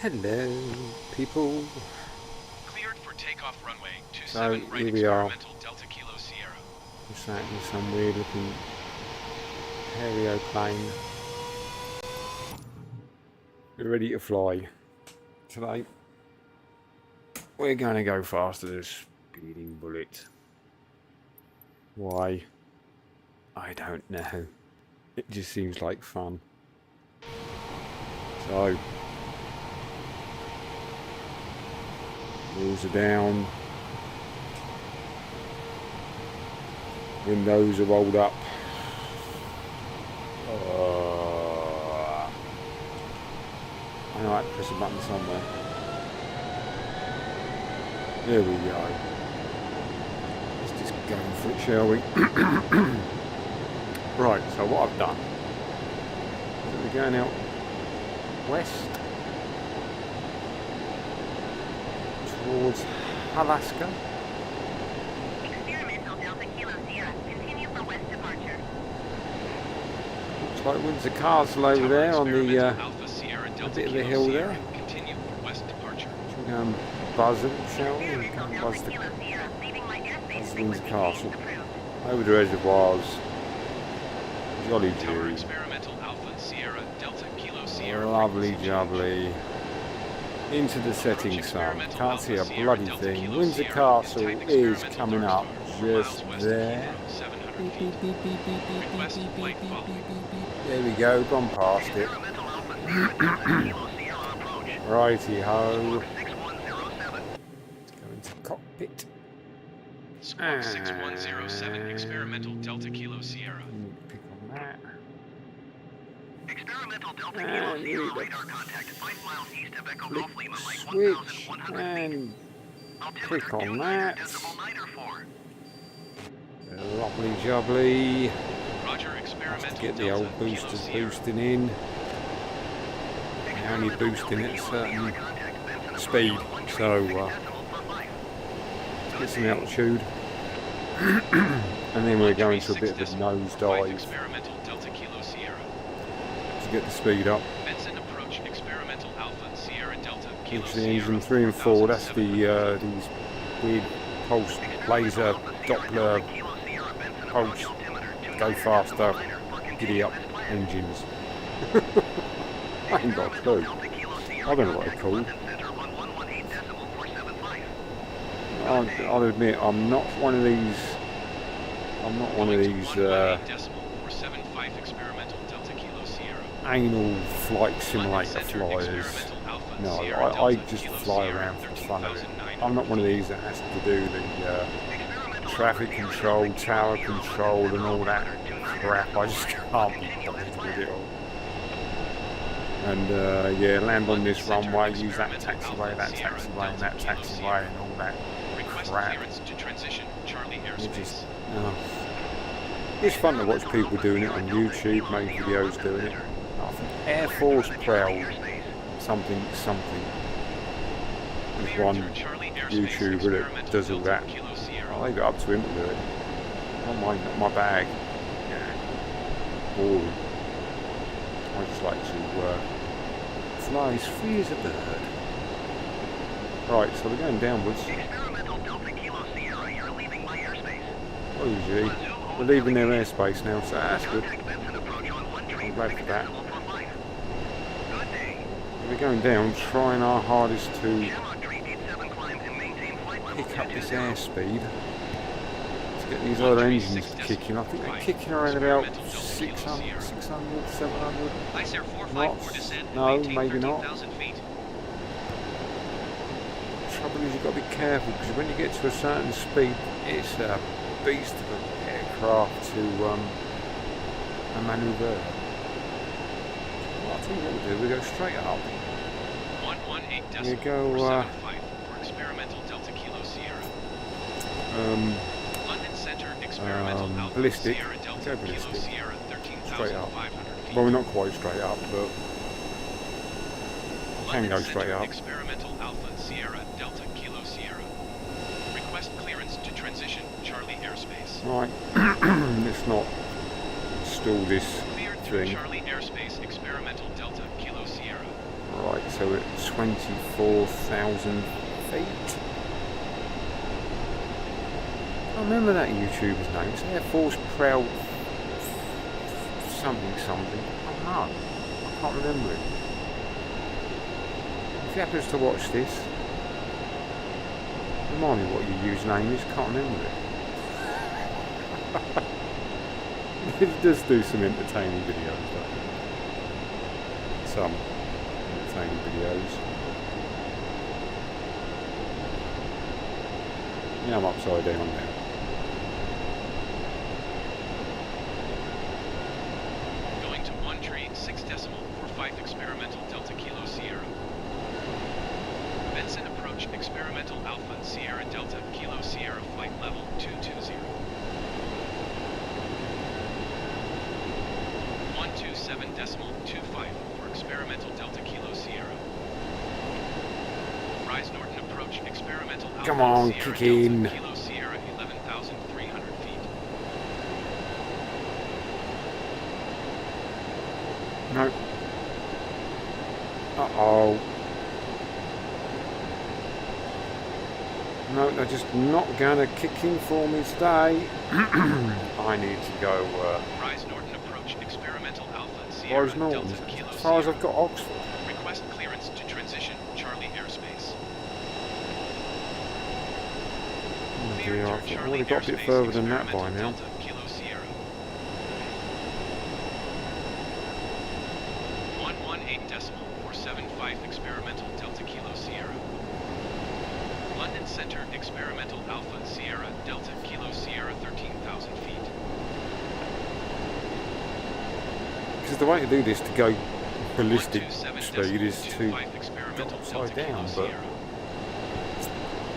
Hello, people. Cleared for takeoff runway So 27 right here we are. experimental Delta Kilo Sierra. We're sat in some weird looking aeroplane. We're ready to fly. Today we're going to go faster than a speeding bullet. Why? I don't know. It just seems like fun. So wheels are down. Windows are rolled up. I know I have to press a button somewhere. There we go. Let's just go for it, shall we? Right, so what I've done is we're going out west towards Alaska. Experimental Delta Kilo Sierra. Continue for west departure. Looks like Windsor Castle over there on the Alpha Sierra a Delta bit of a Kilo hill Sierra. there. Continue for west departure. Should we go and buzz it, shall we? We Experimental can Delta buzz the Kilo Sierra. Leaving my airspace Windsor frequency Castle. change approved. Over the reservoirs. Jolly Tower Jew. experimental Alpha Sierra Delta Kilo Sierra. Lovely frequency jubbly. Into the setting sun. experimental Can't see a Alpha Sierra bloody Delta thing. Kilo Windsor Sierra. Castle Type is experimental coming dark up star, 4 just miles west of there. Kilo, 700 Beep, feet. beep, beep, beep, beep, beep, Request beep, beep, flight beep, following. beep, beep, beep. There we go, gone past it. Experimental Alpha Sierra Delta Kilo Sierra approach. Righty ho. 6107. Let's go into cockpit. Squawk 6107 experimental Delta Kilo Sierra. Pick on that. Experimental Delta And Kilo Sierra we radar contact 5 miles east of Echo Flick Golf Lima, like switch 1,100 feet. and Altimeter click on 29 that. decibel 904. Lovely jubbly. Roger, Have experimental to get the Delta old Kilo boosters Sierra. boosting in. They're only boosting at a certain speed, so get some altitude. And then we're going to a bit of a nosedive Experimental Delta Kilo Sierra. to get the speed up. Benson approach experimental Alpha Sierra Delta Kilo Which the Sierra. engine 3 and 4, that's 4700 the these weird pulse laser Doppler pulse go faster, giddy up engines. I ain't got a clue. I don't know what they're called. I'll admit I'm not one of these. I'm not one of these decimal 475 experimental Delta Kilo Sierra. anal flight London simulator Center flyers. experimental Alpha No, Sierra I Delta just Kilo fly Sierra, around for the fun of it. 13,900 I'm not one of these that has to do the traffic control, tower control, and all that crap. I just can't be bothered with it all. And yeah, land on this runway, use that taxiway, and that taxiway, and all that Request crap. clearance to transition Charlie It airspace. just, it's fun to watch people doing it on YouTube, make videos doing it. I think Air Force Proud, something. There's Clear one through Charlie airspace, YouTuber that experimental does all that. Delta Kilo Sierra. I leave it up to him to do it. Not my bag. Yeah. Boring. I just like to fly as free as a bird. Right, so we're going downwards. Experimental Delta Kilo Sierra, you're leaving my airspace. Oh gee. We're leaving their airspace now, so that's good. Contact Benson approach on 1 I'm glad for that. decimal 45. Good day. We're going down, trying our hardest to Shamrock Tree 87 climb and maintain flight level pick up this 220. airspeed. Let's get these other engines to kick in. I think they're kicking around about 600, 700 Ice Air 454 knots. descend. No, maintain maybe not. 13,000 feet. The trouble is you've got to be careful because when you get to a certain speed, it's a beast of an aircraft to manoeuvre. Well, I'll tell you what we'll do. We'll go straight up. 118 We decimal go 475 for experimental Delta Kilo Sierra. London Center experimental Alpha ballistic. Sierra Delta Go Kilo ballistic. Sierra, Straight up. 13,500 feet. Well, we're not quite straight up, but can London go Center straight up. experimental Alpha Sierra Delta Kilo Sierra. Request clearance to transition Charlie airspace. Right. Let's not stall this Cleared through thing. Charlie airspace experimental Delta Kilo Sierra. Right, so at 24,000 feet. I remember that YouTuber's name. It's Air Force Proud something. I don't know. I can't remember it. If he happens to watch this, remind me what your username is. Can't remember it. He does do some entertaining videos, doesn't he? Some entertaining videos. Yeah, I'm upside down now. Going to 1 tree 6 decimal for 5 experimental Delta Kilo Sierra. Benson approach experimental Alpha Sierra Delta Kilo Sierra flight level 220. 127 decimal 25 for experimental Delta Kilo Sierra. Rise Norton approach experimental Alpha Come on, Sierra kick in. Delta Kilo Sierra 11,300 feet. No. Uh-oh. No, they're just not gonna kick in for me today. I need to go, Rise Norton approach experimental Alpha Sierra Rise Norton, Delta Kilo as far as Sierra. I've got Oxford. Request clearance to transition Charlie airspace. Oh Clear dear, through I've Charlie already got a bit airspace, further than that by experimental now. Delta Kilo Sierra. 118 decimal 475 experimental Delta Kilo Sierra. London Center experimental Alpha Sierra Delta Kilo Sierra 13,000 feet. Because the way to do this to go ballistic 127 speed is to 25 experimental upside Delta Kilo down, but Sierra.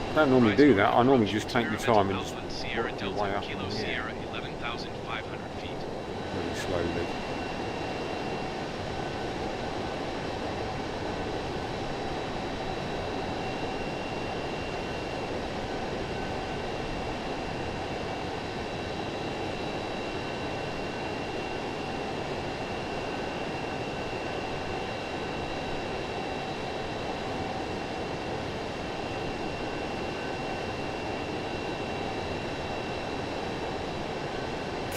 I don't normally Rise do Norton that. I normally approach just take my experimental time and just Alpha Sierra work my way Delta up Kilo in the air Sierra 11,500 feet. really slowly.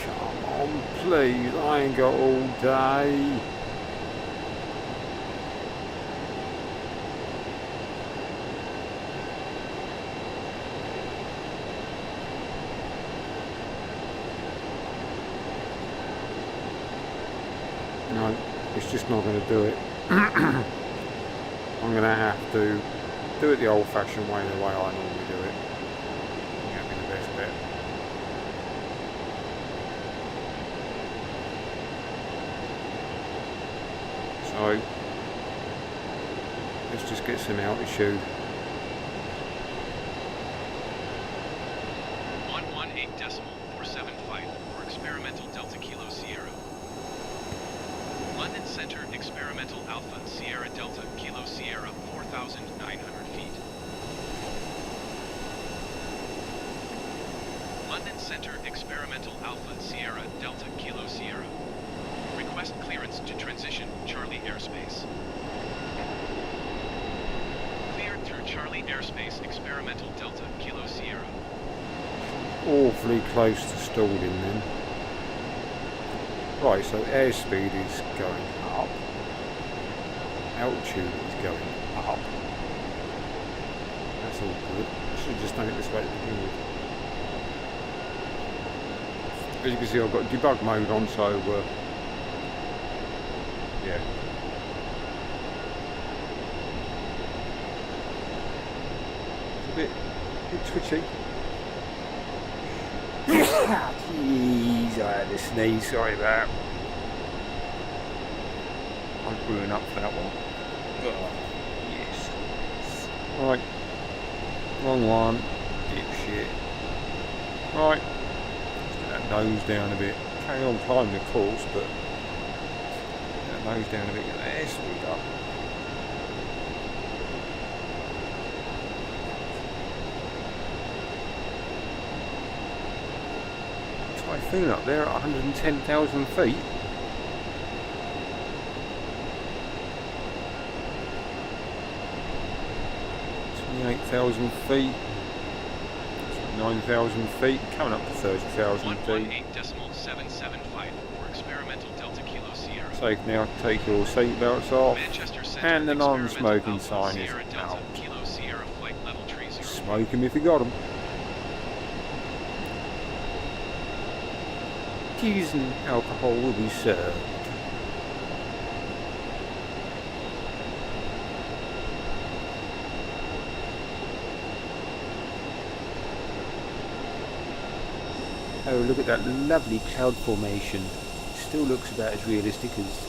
Come on, please. I ain't got all day. No, it's just not going to do it. I'm going to have to do it the old-fashioned way, the way I normally do it. I think that'd be the best bet. So, let's just get some altitude. 118 decimal 475 for experimental Delta Kilo Sierra. London Center experimental Alpha Sierra Delta Kilo Sierra 4,900 feet. London Center experimental Alpha Sierra Delta Kilo Sierra. Request clearance to transition Charlie airspace. Cleared through Charlie airspace experimental Delta Kilo Sierra. Awfully close to stalling then. Right, so airspeed is going up. Altitude is going up. That's all good. I should have just done it this way to begin with. As you can see, I've got debug mode on, so yeah. It's a bit twitchy. Jeez, I had a sneeze, sorry about that. I'm brewing up for that one. Oh, yes. Right. Wrong one. Dipshit. Right. Let's get that nose down a bit. Carry on climbing the course, but get that nose down a bit. Get that airspeed up. Typhoon up there at 110,000 feet. 30,000 feet. 9,000 feet, coming up to 30,000 feet. 118.775 for experimental Delta Kilo Sierra. So now take your seatbelts off, Manchester Center, and the non-smoking Alpha sign is Sierra Delta out. Kilo Sierra flight level 30. Smoke 'em if you got 'em. Teas and alcohol will be served. Oh, look at that lovely cloud formation. It still looks about as realistic as...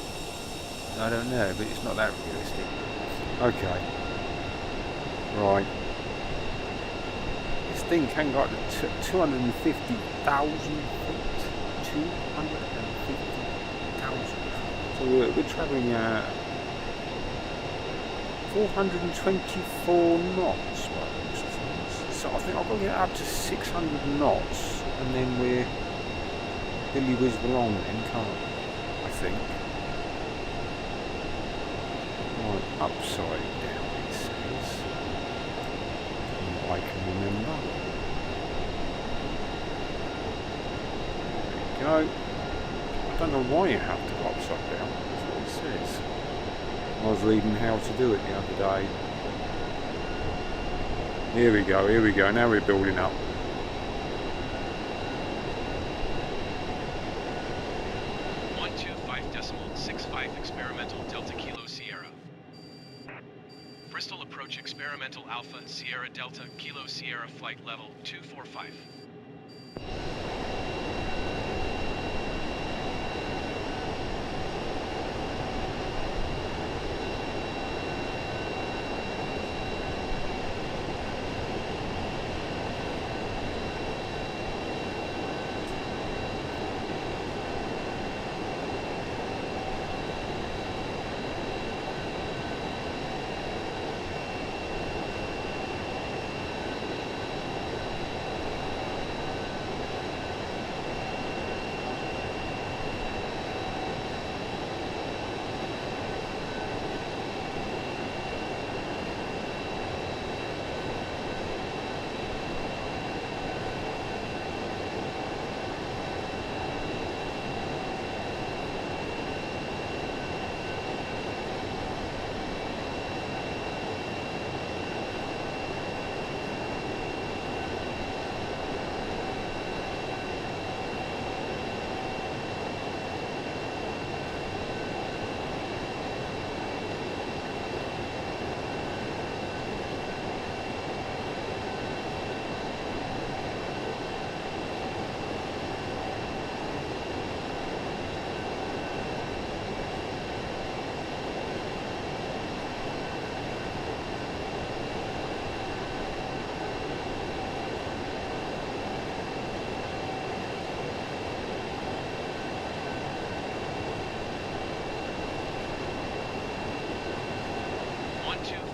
I don't know, but it's not that realistic. Okay. Right. This thing can go up to 250,000 feet. 250,000. So we're travelling at 424 knots. So I think I've got to get up to 600 knots. And then we're Billy Whiz along then, can't we? I think. Right, upside down it says. From what I can remember. There you go. I don't know why you have to go upside down. That's what it says. I was reading how to do it the other day. Here we go, here we go. Now we're building up. 125.65 experimental Delta Kilo Sierra. Bristol approach experimental Alpha Sierra Delta Kilo Sierra flight level 245.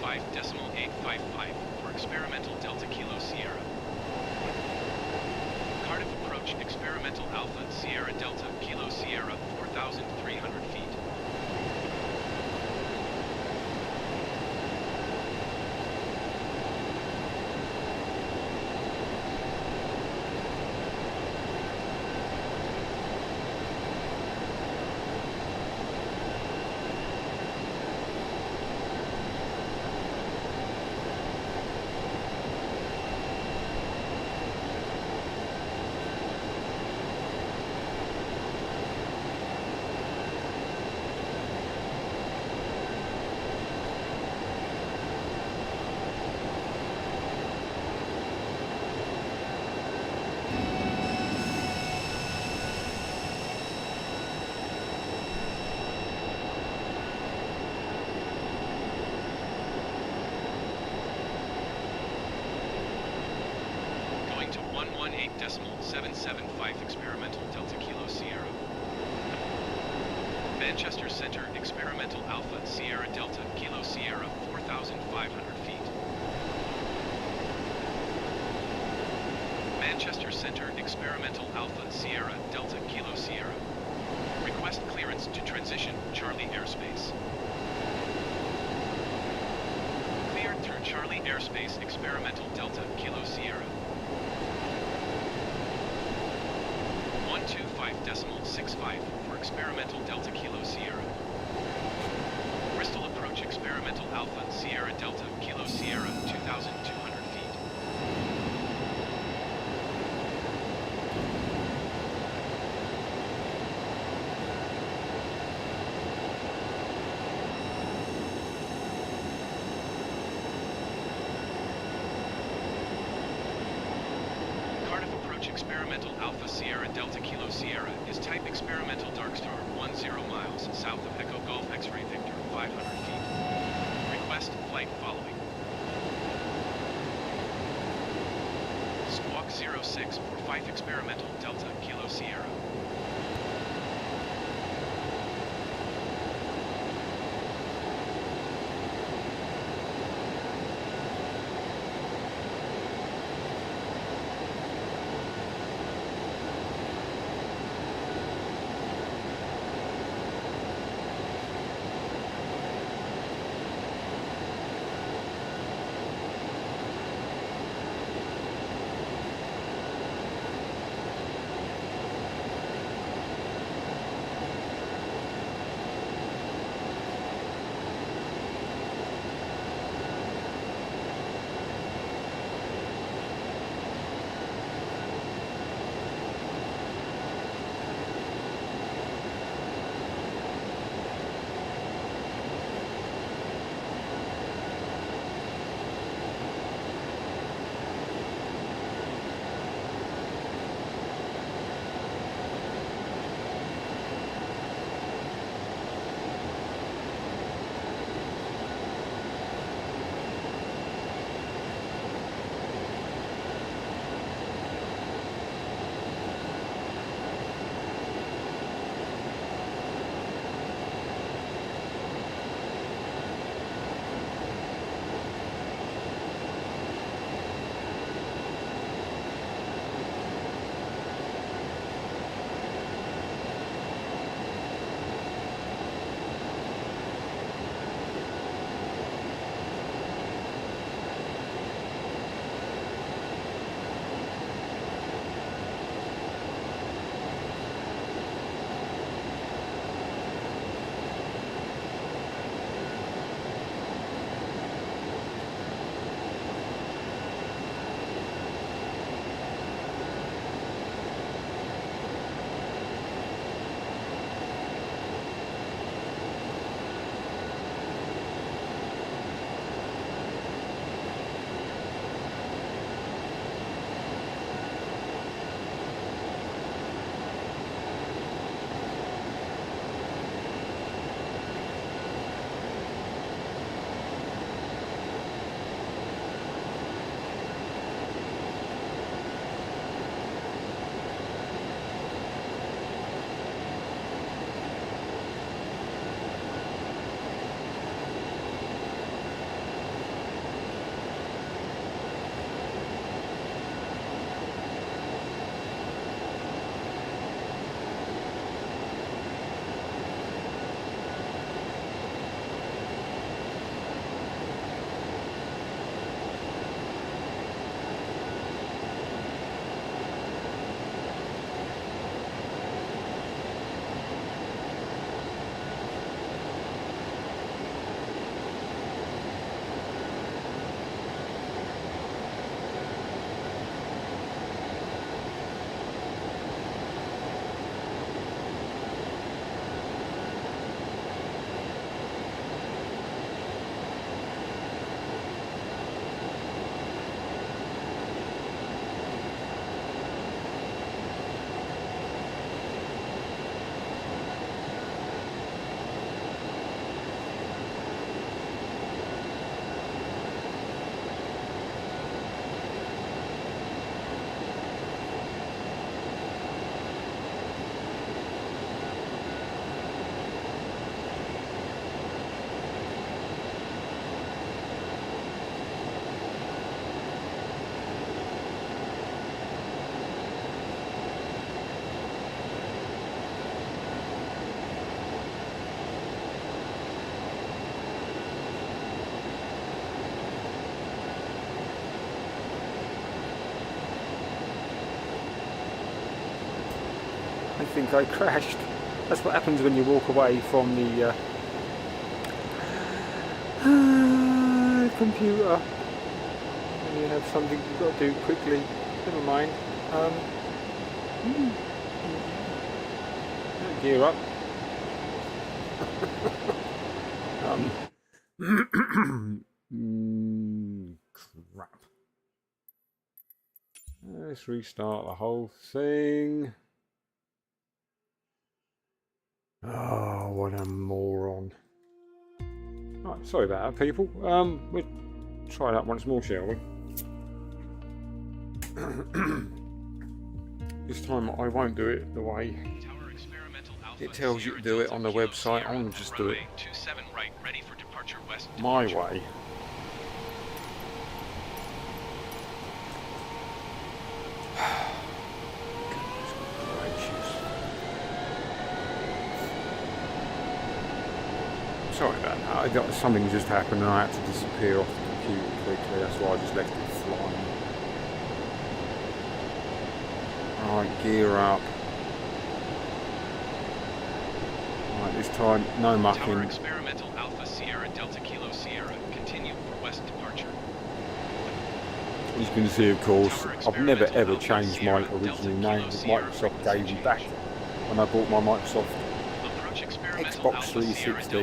.855 for experimental Delta Kilo Sierra. Cardiff approach experimental Alpha Sierra Delta Kilo Sierra 4,300 feet. To 118.775 experimental Delta Kilo Sierra. Manchester Center experimental Alpha Sierra Delta Kilo Sierra 4,500 feet. Manchester Center experimental Alpha Sierra Delta Kilo Sierra. Request clearance to transition Charlie airspace. Cleared through Charlie airspace experimental Delta Kilo Sierra. 125.65 for experimental Delta Kilo Sierra. Bristol approach experimental Alpha Sierra Delta Kilo Sierra 2,200 feet. Cardiff approach experimental Alpha Sierra Delta Kilo Sierra is type experimental Darkstar 10 miles south of Echo Golf X-Ray Victor 500 feet. Request flight following. Squawk 06 for Fife experimental Delta Kilo Sierra. think I crashed. That's what happens when you walk away from the computer. And you have something you've got to do quickly. Never mind. Gear up. Crap. Let's restart the whole thing. Oh, what a moron. Right, sorry about that, people. We'll try that once more, shall we? This time I won't do it the way it tells you to do it on the website. I'm going to just do it my way. Sorry about that. Something just happened and I had to disappear off the computer quickly. That's why I just left it flying. Right, gear up. Right, this time, no mucking. Tower Experimental Alpha Sierra Delta Kilo Sierra. Continue for west departure. As you can see, of course, I've never ever changed my original name that Microsoft gave me back when I bought my Microsoft Xbox 360,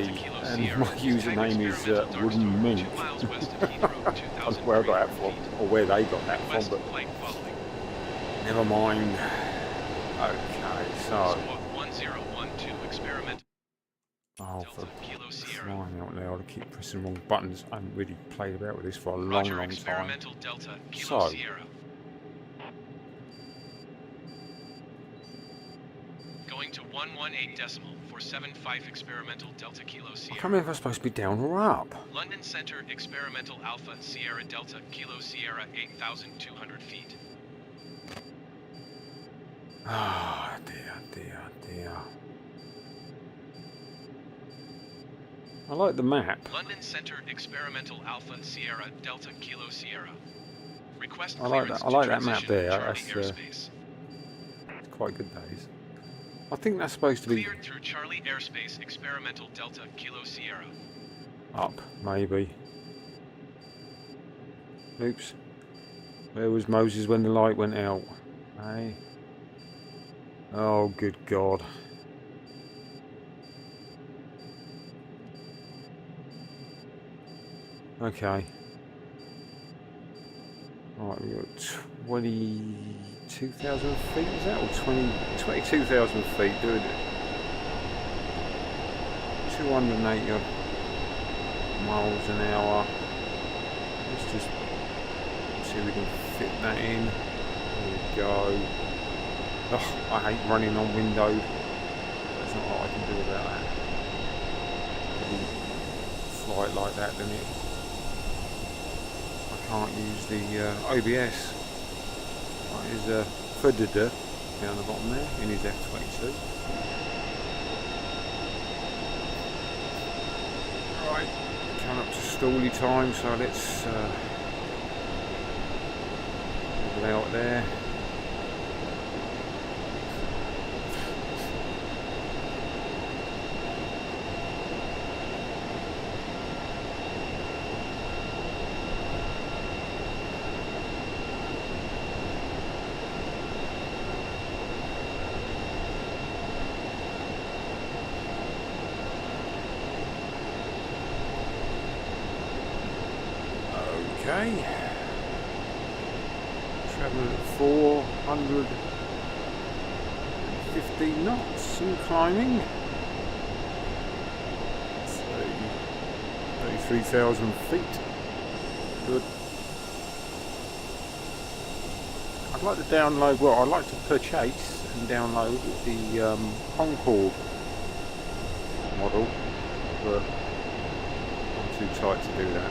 and my username is Wooden Mink. I don't know where I got that from, or where they got that from, but never mind. Okay, so... Oh, for crying out loud, I keep pressing the wrong buttons. I haven't really played about with this for a long time. So... Going to 118 decimal 475 experimental Delta Kilo I Sierra. can't remember if I'm supposed to be down or up. London Center Experimental Alpha Sierra Delta Kilo Sierra 8,200 feet. Ah, dear. I like the map. London Center Experimental Alpha Sierra Delta Kilo Sierra. Request I like clearance that. I like to that map transition there. Charlie That's airspace. it's quite good days. I think that's supposed to be Cleared through Charlie airspace Experimental Delta Kilo Sierra. up, maybe. Oops. Where was Moses when the light went out? Hey. Oh, good God. Okay. Right, we've got 22,000 feet, is that? Or 22,000 feet, doing it. 280 odd miles an hour. Let's just see if we can fit that in. There we go. Oh, I hate running on windowed. There's not a lot I can do about that. Fly it like that, doesn't it? I can't use the OBS. Right, there's a Predator down the bottom there in his F-22. Right, coming up to stally time, so let's level out there. Okay, travelling at 450 knots and climbing. 33,000 feet. Good. I'd like to download, well, I'd like to purchase and download the Concorde model, but I'm too tight to do that.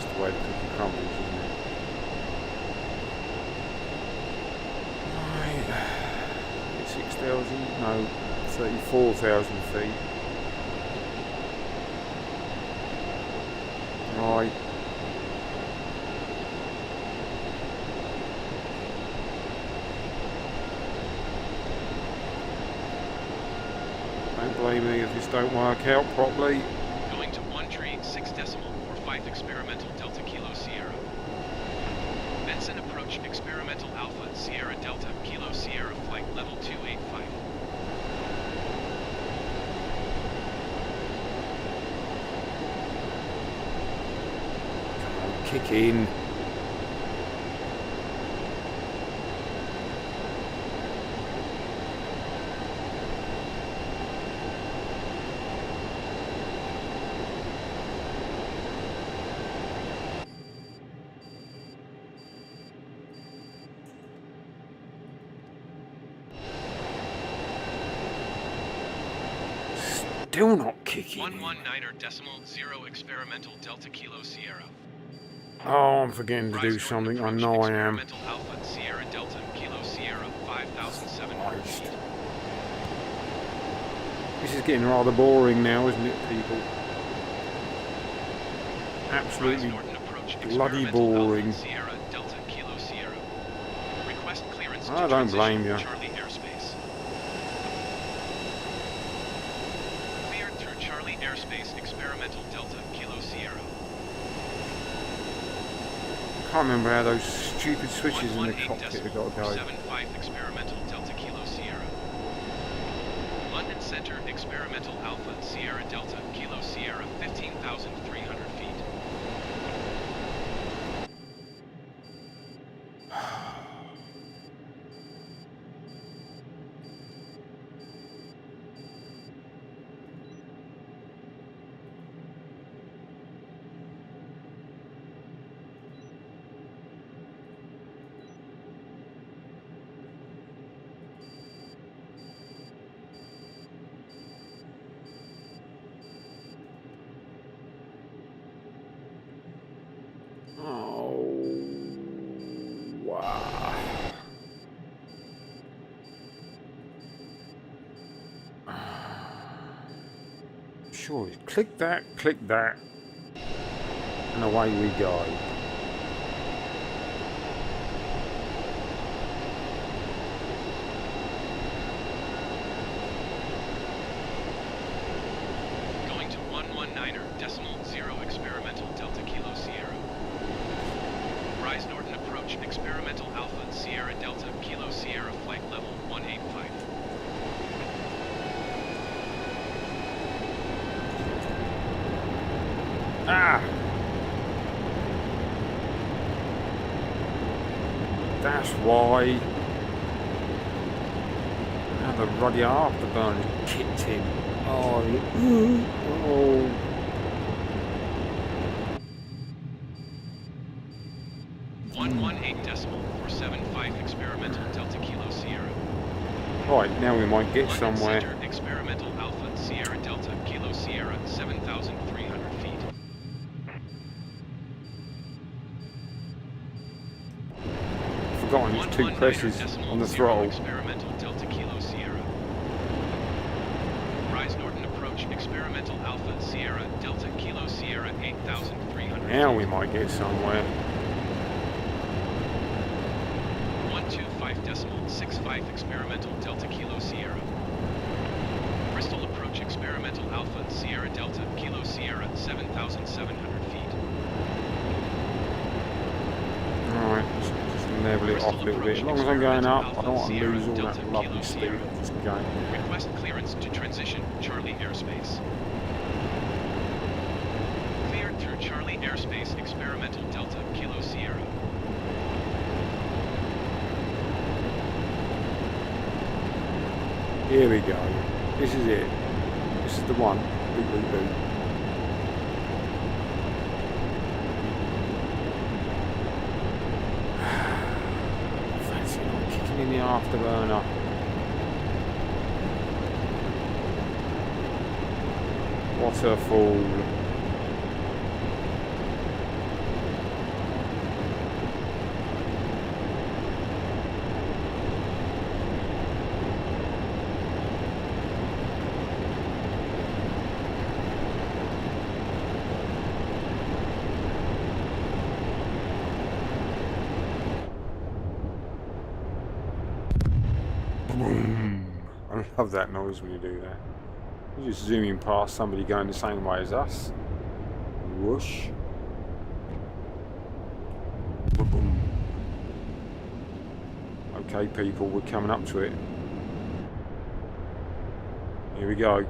The way the cookie crumbles, isn't it? Right, 6,000, no, 34,000 feet. Right. Don't blame me if this don't work out properly. Going to 1 tree, 6 decimal, or 5 experimental Delta Kilo Sierra. Benson approach experimental Alpha Sierra Delta Kilo Sierra flight level 285. Come on, kick in. Still not kicking. 119er decimal 0 experimental Delta Kilo Sierra. Oh, I'm forgetting to do Rise something. I Norton know approach I am. experimental Alpha Sierra Delta Kilo Sierra 5,700 Christ. feet. This is getting rather boring now, isn't it, people? Rise Absolutely Norton approach bloody experimental boring. Alpha Sierra Delta Kilo Sierra. Request clearance I to don't blame transition you. Charlie airspace. Cleared through Charlie airspace experimental Delta Kilo Sierra. I can't remember how those stupid switches in the 118 cockpit have decimal got to go. 475 experimental Delta Kilo Sierra. London Center experimental Alpha Sierra Delta Kilo Sierra 15,300 feet. Oh, wow. Sure, click that, and away we go. Going to 119er decimal 0 experimental Delta Kilo Sierra. Rise Norton approach experimental Alpha Sierra Delta Kilo Sierra flight level 185. Ah! That's why. Now the ruddy afterburner kicked in. Oh, oh. 118 decimal 475 experimental Delta Kilo Sierra. Right, now we might get London somewhere. Center experimental Alpha Sierra Delta Kilo Sierra 7,300 feet. Forgotten there's two 119er presses decimal on the 0 throttle. experimental Delta Kilo Sierra. Rise Norton approach experimental Alpha Sierra Delta Kilo Sierra 8,300 Now feet. we might get somewhere. 125 decimal 65 experimental Delta Kilo Sierra. Bristol approach experimental Alpha Sierra Delta Kilo Sierra 7,700 feet. Alright, just level it off a little bit. As long as I'm going up, I don't want to lose all that lovely speed of this game. Request clearance to transition Charlie airspace. Cleared through Charlie airspace experimental Delta Kilo Sierra. Here we go. This is it. This is the one. Boot, boot, boot. Fancy not kicking in the afterburner. What a fool. Boom. I love that noise when you do that. We're just zooming past somebody going the same way as us. Whoosh. Boom. Okay, people, we're coming up to it. Here we go.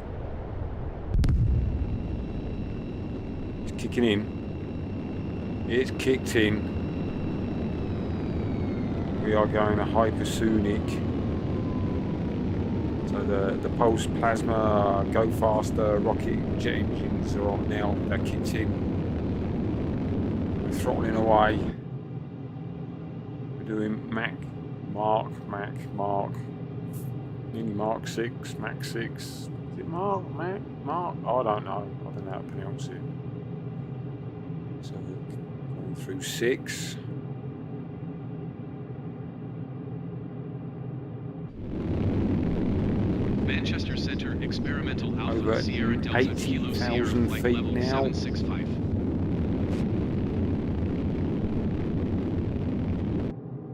It's kicking in. It's kicked in. We are going a hypersonic. So the pulse plasma go faster rocket jet engines are on now. They're kicked in. We're throttling away. We're doing Mach, nearly Mach 6, Mach 6. Is it Mach? I don't know. I don't know how to pronounce it. So we're going through 6. Manchester Center, experimental Alpha Over Sierra Delta Kilo Sierra 80,000 flight feet level now. 765.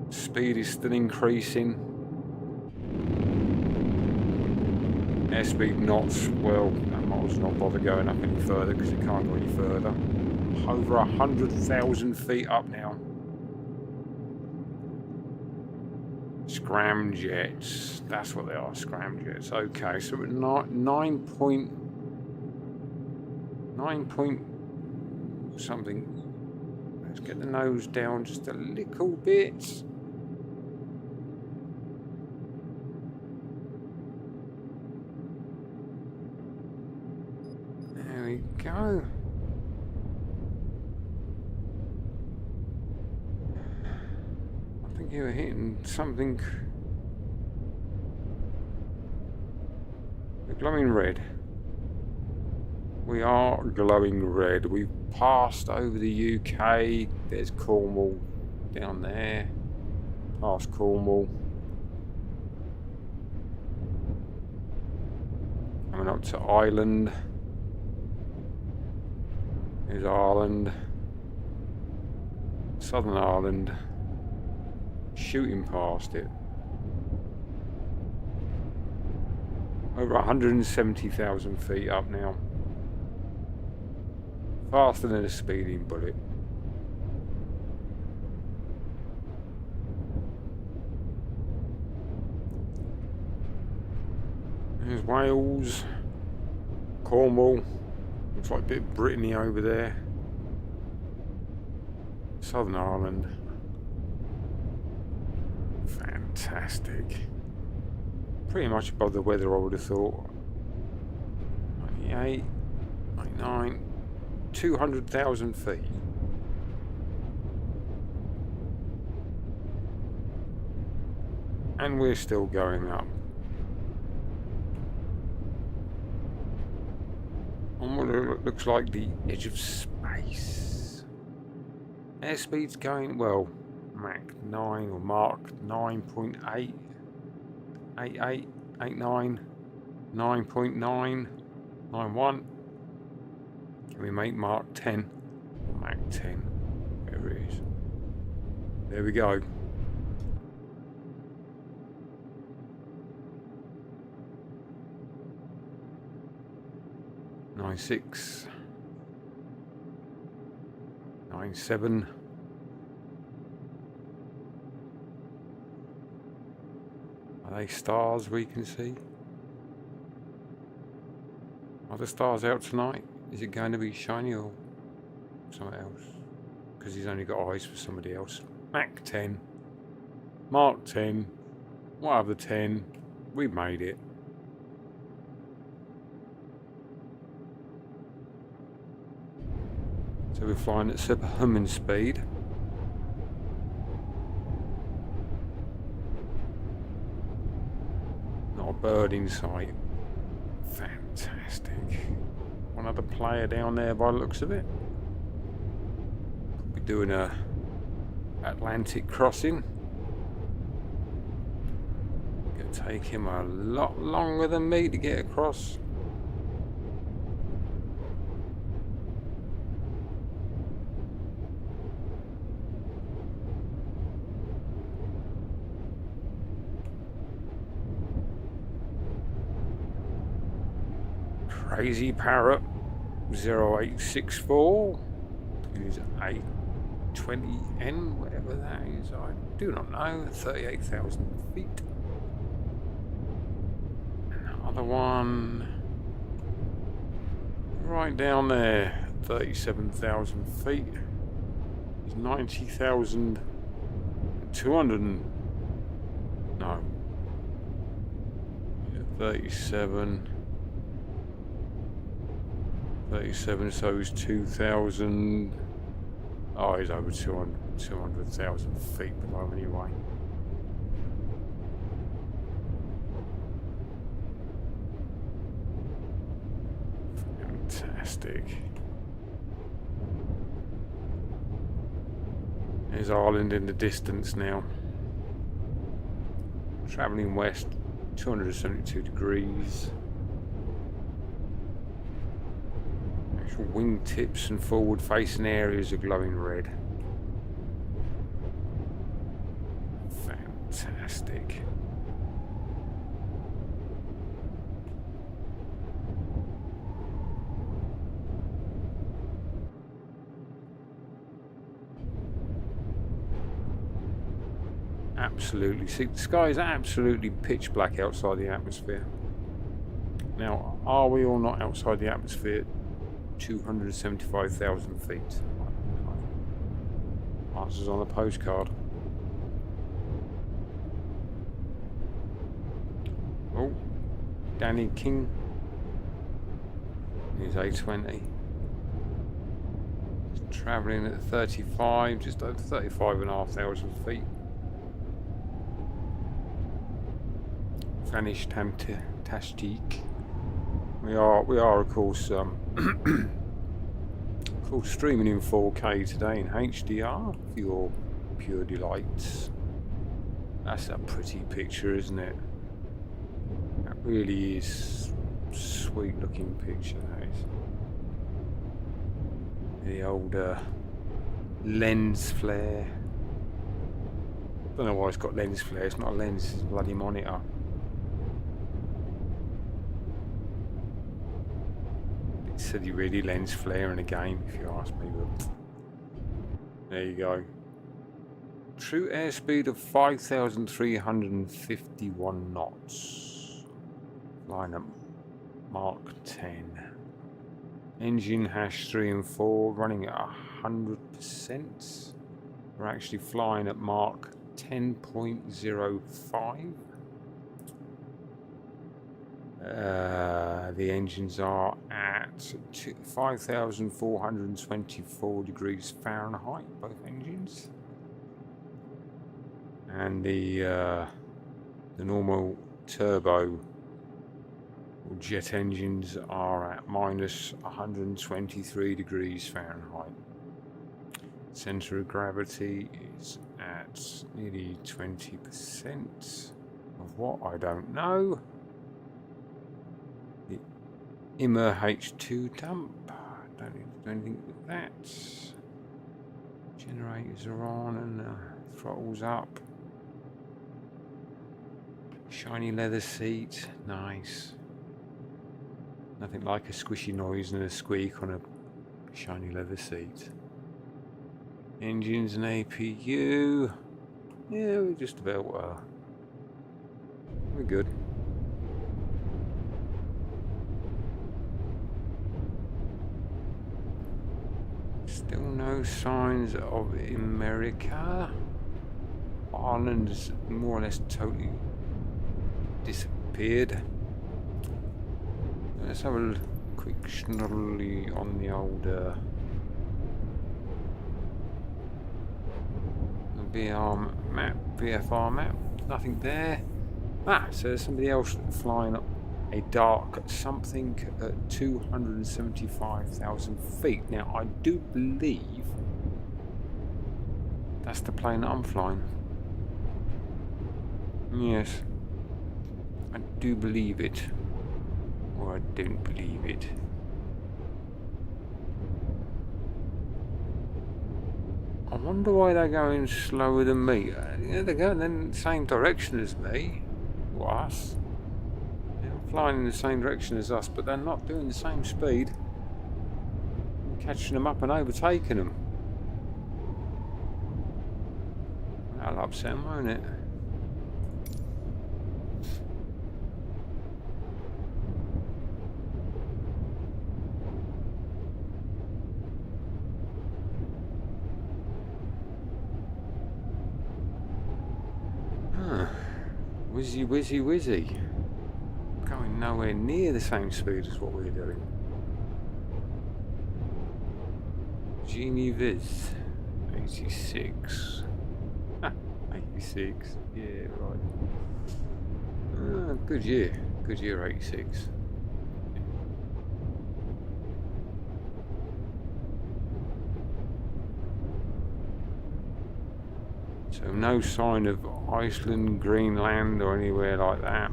Speed is still increasing. Airspeed knots, well, I might as well not bother going up any further because it can't go any further. Over 100,000 feet up now. Scramjets, that's what they are, scramjets. Okay, so we're at 9 point something. Let's get the nose down just a little bit. There we go. I think you were hitting something. We're glowing red. We are glowing red. We've passed over the UK. There's Cornwall down there. Past Cornwall. Coming up to Ireland. There's Ireland. Southern Ireland. Shooting past it. Over 170,000 feet up now. Faster than a speeding bullet. There's Wales. Cornwall. Looks like a bit of Brittany over there. Southern Ireland. Fantastic. Pretty much above the weather, I would have thought. 98, 99, 200,000 feet. And we're still going up. On what it looks like the edge of space. Airspeed's going, well, Mach 9 or Mach 9.8. 88, 89, 9.9, 91. Can we make Mach 10? Or Mach 10? There it is. There we go. Nine 6, 9 7. Are they stars we can see? Are the stars out tonight? Is it going to be shiny or something else? Because he's only got eyes for somebody else. Mach 10. Mach 10. What other 10? We made it. So we're flying at superhuman speed. Not a bird in sight. Fantastic. One other player down there by the looks of it. Could be doing a Atlantic crossing. Gonna take him a lot longer than me to get across. Crazy Parrot 0864 is 820N, whatever that is. I do not know. 38,000 feet. And the other one right down there, 37,000 feet, is 90,200. No. 37, so it's 2,000. Oh, he's over 200,000 feet below anyway. Fantastic. There's Ireland in the distance now. Travelling west, 272 degrees. Actual wingtips and forward facing areas are glowing red. Fantastic. Absolutely. See, the sky is absolutely pitch black outside the atmosphere. Now, are we all not outside the atmosphere? 275,000 feet. Answers on a postcard. Oh, Danny King. He's A20. Travelling at 35, just over 35,500 feet. Vanished Tashteek. We are of course streaming in 4K today in HDR for your pure delights. That's a pretty picture, isn't it? That really is sweet looking picture, that is. The old lens flare. Don't know why it's got lens flare. It's not a lens, it's a bloody monitor. Silly really lens flare in a game, if you ask me, but there you go. True airspeed of 5,351 knots. Flying at Mark 10. Engine hash 3 and 4 running at 100%. We're actually flying at Mark 10.05. The engines are at 5,424 degrees Fahrenheit, both engines, and the normal turbo or jet engines are at minus 123 degrees Fahrenheit. Center of gravity is at nearly 20% of what I don't know. Immer H2 dump. Don't need to do anything with that. Generators are on and throttles up. Shiny leather seat. Nice. Nothing like a squishy noise and a squeak on a shiny leather seat. Engines and APU. Yeah, we're just about we're good. Still no signs of America. Ireland has more or less totally disappeared. Let's have a quick schnoddly on the old VFR map. Nothing there. So there's somebody else flying up a dark something at 275,000 feet. Now, I do believe that's the plane that I'm flying. Yes, I do believe it, or I don't believe it. I wonder why they're going slower than me. They're going in the same direction as me, or us. flying in the same direction as us, but they're not doing the same speed. I'm catching them up and overtaking them. That'll upset them, won't it? Whizzy, whizzy, whizzy. Going nowhere near the same speed as what we're doing. Genie Viz. 86. 86. Yeah, right. Good year. Good year, 86. So no sign of Iceland, Greenland or anywhere like that.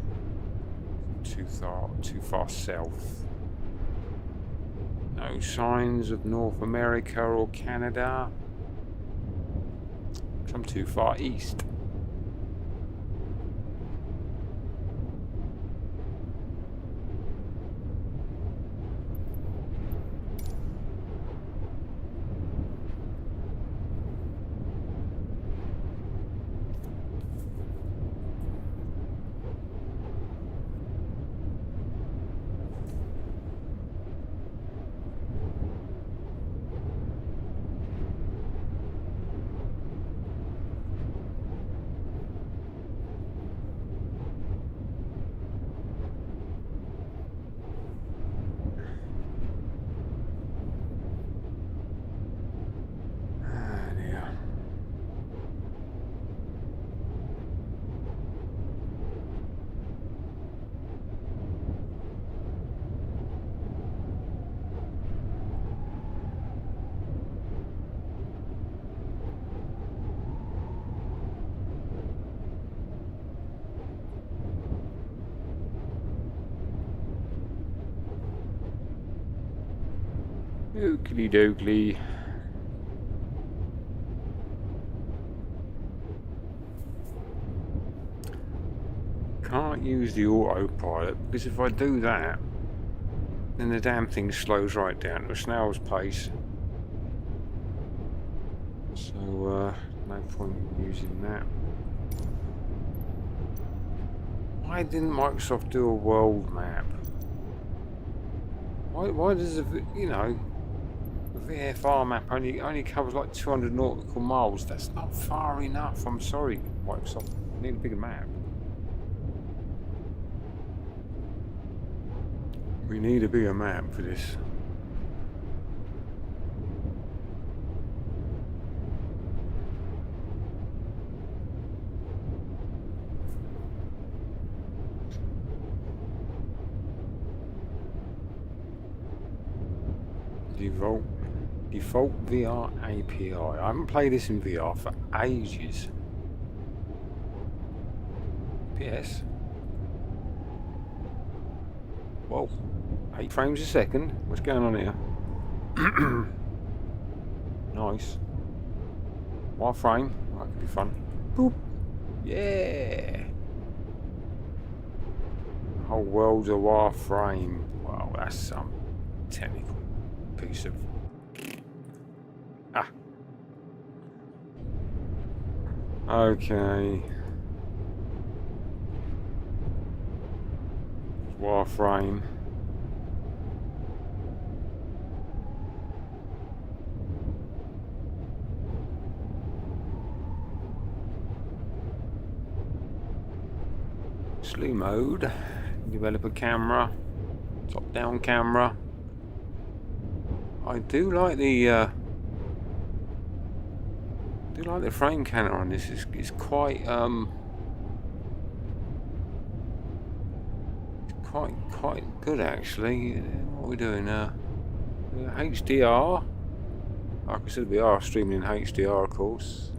Too far south. No signs of North America or Canada. I'm too far east. Oakley dokley. Can't use the autopilot because if I do that, then the damn thing slows right down to a snail's pace. So, no point in using that. Why didn't Microsoft do a world map? Why does the VFR map only covers like 200 nautical miles? That's not far enough. I'm sorry, Microsoft. I need a bigger map. We need a bigger map for this. Default VR API. I haven't played this in VR for ages. PS. Whoa. 8 frames a second. What's going on here? Nice. Wireframe. That could be fun. Boop. Yeah. The whole world's a wireframe. Wow, that's some technical piece of. Okay. Wireframe. Slew mode. Develop a camera. Top down camera. I do like the frame counter on this. It's quite quite good actually. What are we doing now? HDR. I consider VR streaming in HDR, of course.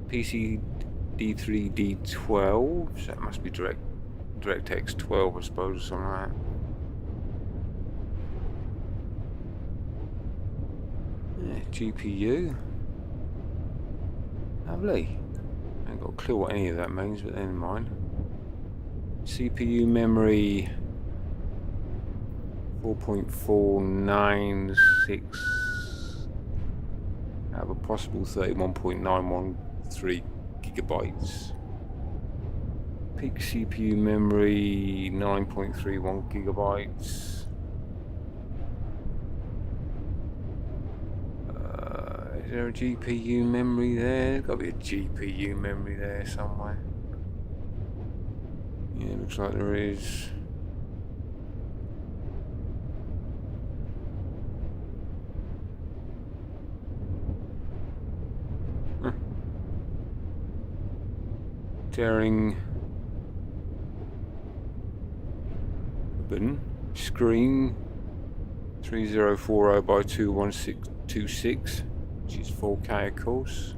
PC D3 D12. So that must be DirectX 12, I suppose, or something like that. Yeah, GPU. Lovely. I ain't got a clue what any of that means, but never mind. CPU memory 4.496 out of a possible 31.913 gigabytes. Peak CPU memory 9.31 gigabytes. Is there a GPU memory there? There's got to be a GPU memory there somewhere. Yeah, looks like there is. Tearing ribbon screen 3040 by 21626, which is 4K of course.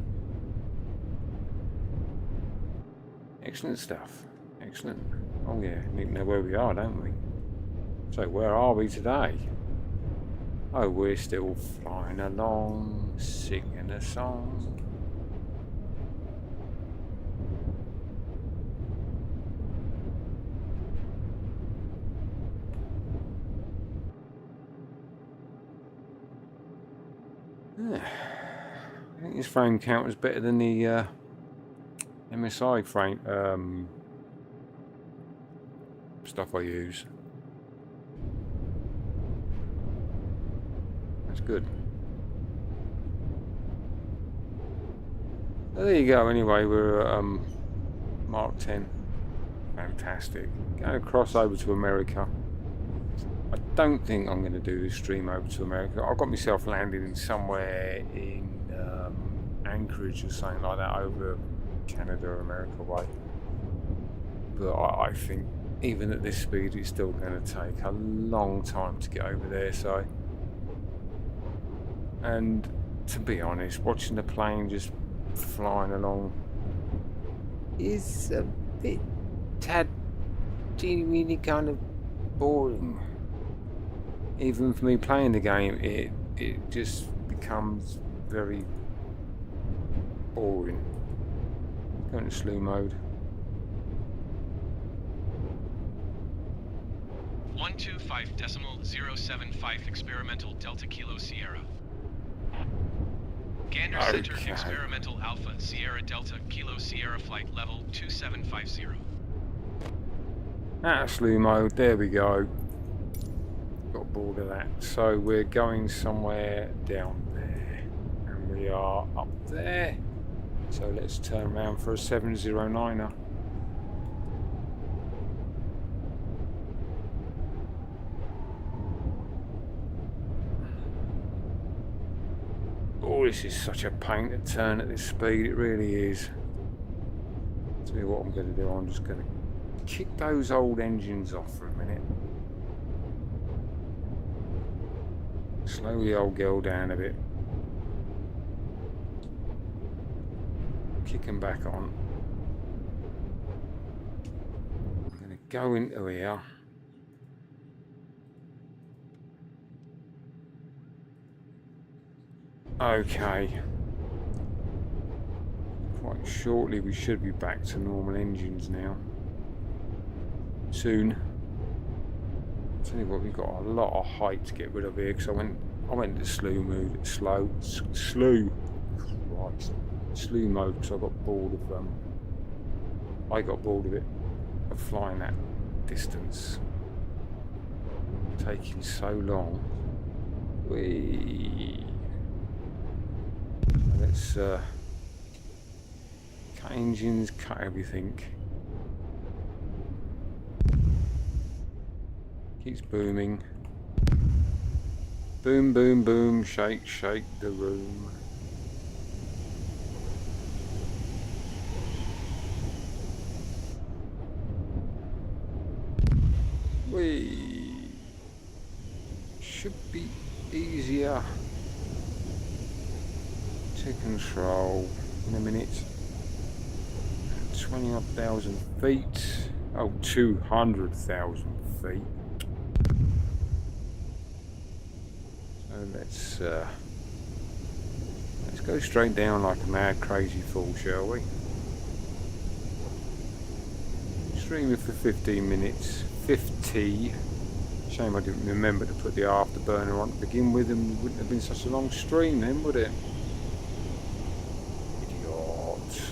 Excellent stuff. Excellent. Oh yeah, need to know where we are, don't we? So where are we today? Oh, we're still flying along, singing a song. I think this frame count was better than the MSI frame stuff I use. That's good. So there you go. Anyway, we're at Mark 10. Fantastic. Going across over to America. I don't think I'm going to do this stream over to America. I've got myself landed in somewhere in Anchorage or something like that, over Canada or America way. But I think even at this speed it's still going to take a long time to get over there. So, and to be honest, watching the plane just flying along is a bit tad really kind of boring. Even for me playing the game, it just becomes very boring. Going to slew mode. 125.075 experimental Delta Kilo Sierra. Gander Center experimental Alpha Sierra Delta Kilo Sierra flight level 2750. Slew mode, there we go. Got bored of that. So we're going somewhere down there. And we are up there. So let's turn around for a 709er. Oh, this is such a pain to turn at this speed, it really is. Tell you what I'm going to do, I'm just going to kick those old engines off for a minute. Slow the old girl down a bit. Kick them back on. I'm going to go into here. Okay. Quite shortly we should be back to normal engines now. Soon. Tell you what, we've got a lot of height to get rid of here because I went to slew mode, slew mode because I got bored of of flying that distance, taking so long. Let's cut engines, cut everything. Keeps booming. Boom, boom, boom, shake, shake the room. We should be easier to control in a minute. 20,000 feet. Oh, 200,000 feet. So let's go straight down like a mad crazy fool, shall we? Streaming for 15 minutes. 50. Shame I didn't remember to put the afterburner on to begin with, and it wouldn't have been such a long stream then, would it? Idiot.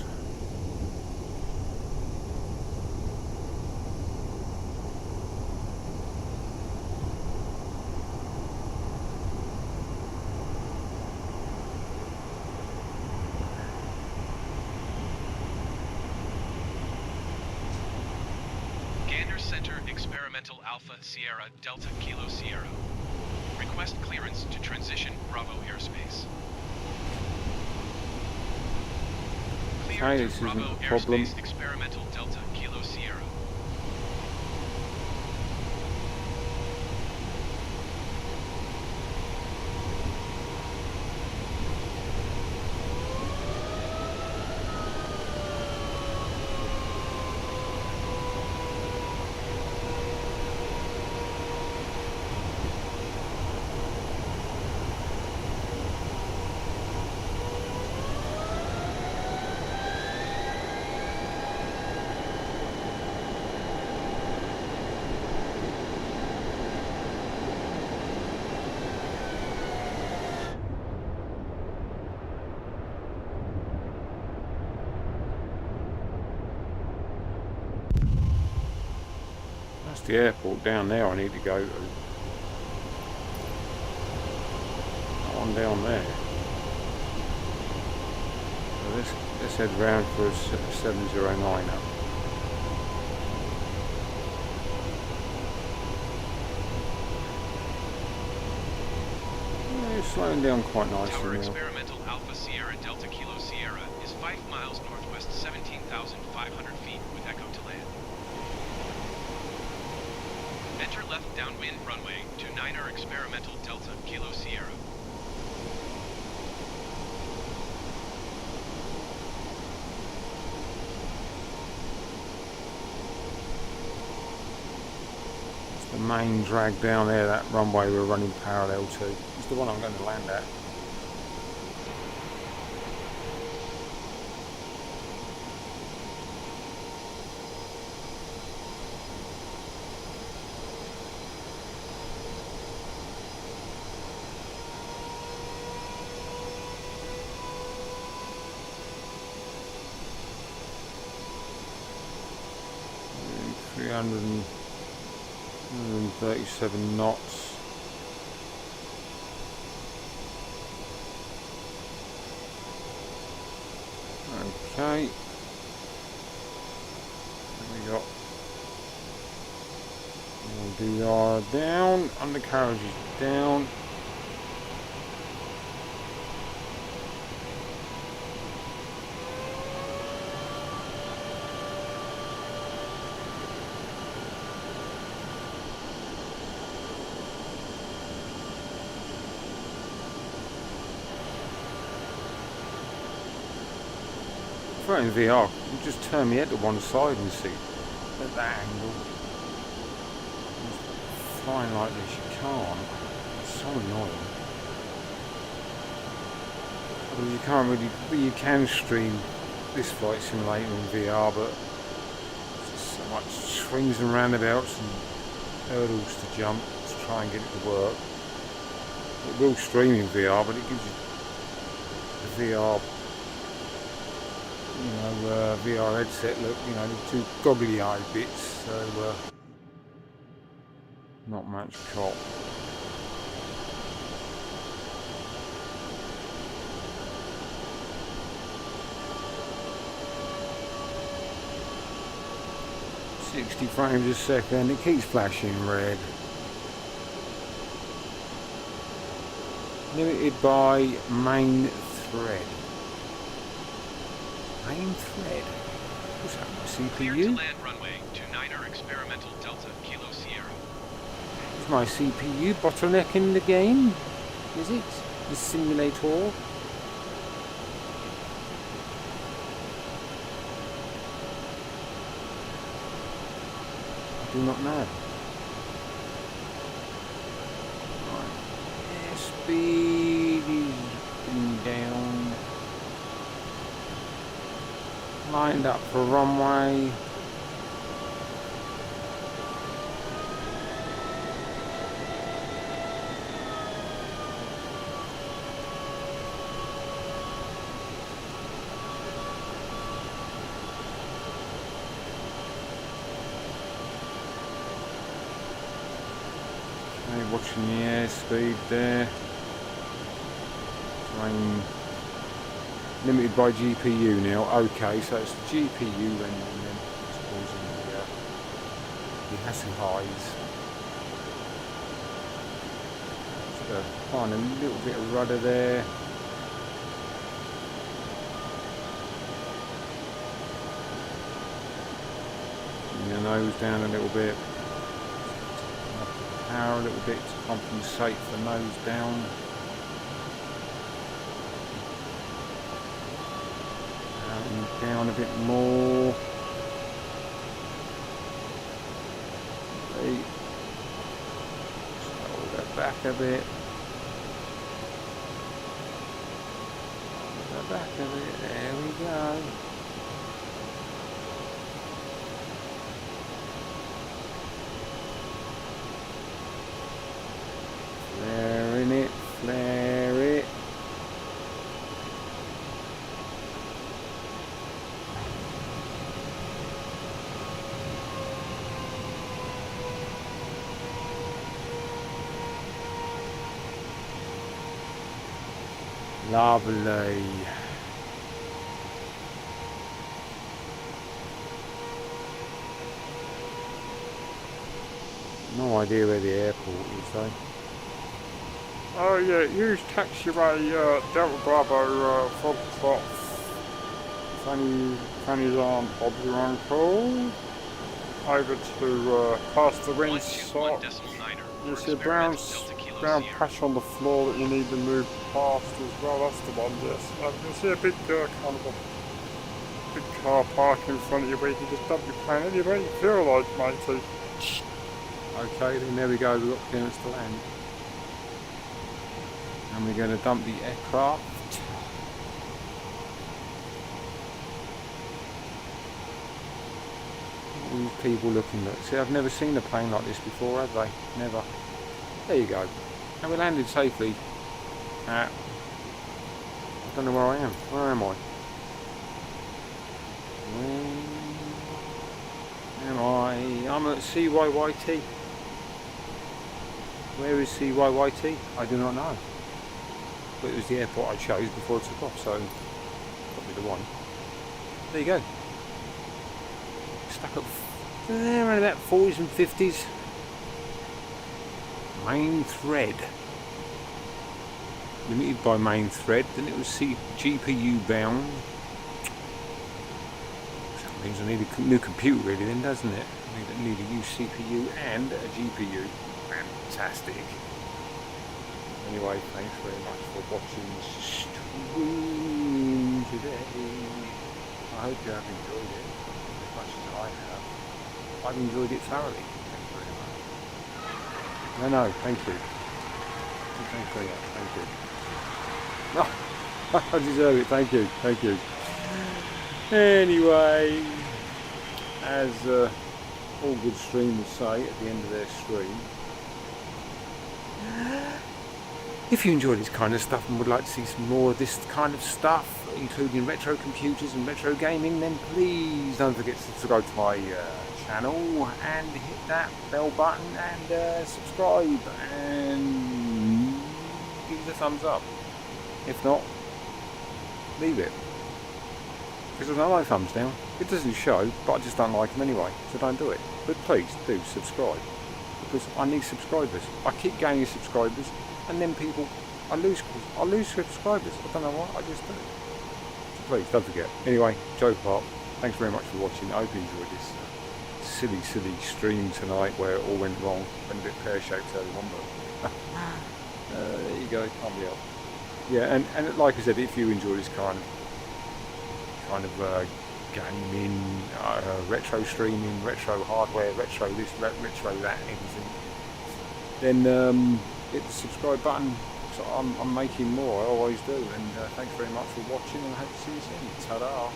Gander Center Experimental Alpha Sierra Delta Kilo Sierra. Request clearance to transition Bravo airspace. Clear Okay, to this isn't Bravo a problem. airspace Experimental Delta Kilo Sierra. That's the airport down there I need to go to. That one down there. So let's head round for a 709 up. Yeah, it's slowing down quite Tower nicely now. Experimental Alpha Sierra Delta Kilo Sierra is 5 miles northwest 17,500 feet with echo to land. Enter left downwind runway to 9er Experimental Delta Kilo Sierra. It's the main drag down there, that runway we're running parallel to. It's the one I'm going to land at. And 337 knots. Okay. We got DR down, undercarriage is down. In VR, you just turn me head to one side and see at that angle. Just flying like this, you can't. It's so annoying. Well, you can't really, well, you can stream this flight simulator in VR, but there's just so much swings and roundabouts and hurdles to jump to try and get it to work. It will stream in VR, but it gives you the VR. VR headset look, the two goggly-eyed bits, so not much cop. "60 frames a second, it keeps flashing red. Limited by main thread. Main thread? What's that, my Clear to CPU? land runway to 9er Experimental Delta Kilo Sierra. Is my CPU bottlenecking the game? Is it? The simulator? I do not know. Right. Speed is down. Lined up for runway. function, yeah, speed there. Train limited by GPU now. Okay, so it's the GPU and then it's causing the hassle highs. Just find a little bit of rudder there. Your nose down a little bit. Power a little bit to compensate for nose down. Down a bit more. Scroll that back a bit. Scroll that back a bit. There we go. Flaring it, flare it. Lovely. No idea where the airport is though. Oh yeah, use taxiway Delta Bravo Foxtrot. Fanny's on Bob's your uncle. Over to past the windsock. You see a brown patch on the floor that you need to move past as well. That's the one, yes. You can see a big kind of a big car park in front of you where you can just dump your plane anywhere you feel like, matey. Okay, then there we go, we've got clearance to land. And we're going to dump the aircraft. All these people looking at. See, I've never seen a plane like this before, have they? Never. There you go. And we landed safely at... I don't know where I am. Where am I? Where am I? I'm at CYYT. Where is CYYT? I do not know. But it was the airport I chose before I took off, so probably the one. There you go. Stuck up there around about 40s and 50s. Main thread. Limited by main thread, then it was GPU bound. That means I need a new computer really then, doesn't it? I need a new CPU and a GPU. Fantastic. Anyway, thanks very much for watching the stream today. I hope you have enjoyed it as much as I have. I've enjoyed it thoroughly. Thanks very much. No, thank you. Thanks very much. Thank you. No, I deserve it. Thank you. Thank you. Anyway, as all good streamers say at the end of their stream, if you enjoy this kind of stuff and would like to see some more of this kind of stuff, including retro computers and retro gaming, then please don't forget to subscribe to my channel and hit that bell button and subscribe and give it a thumbs up. If not, leave it. Because I like thumbs down. It doesn't show, but I just don't like them anyway, so don't do it. But please do subscribe, because I need subscribers. I keep gaining subscribers, and then I lose subscribers. I don't know why, I just do. So please, don't forget. Anyway, joke apart, thanks very much for watching. I hope you enjoyed this silly stream tonight where it all went wrong. Went a bit pear-shaped early on, but there you go, can't be helped. Yeah, and like I said, if you enjoy this kind of gaming, retro streaming, retro hardware, retro this, retro that, everything, then hit the subscribe button. So I'm making more, I always do. And thanks very much for watching, and I hope to see you soon. Ta-da!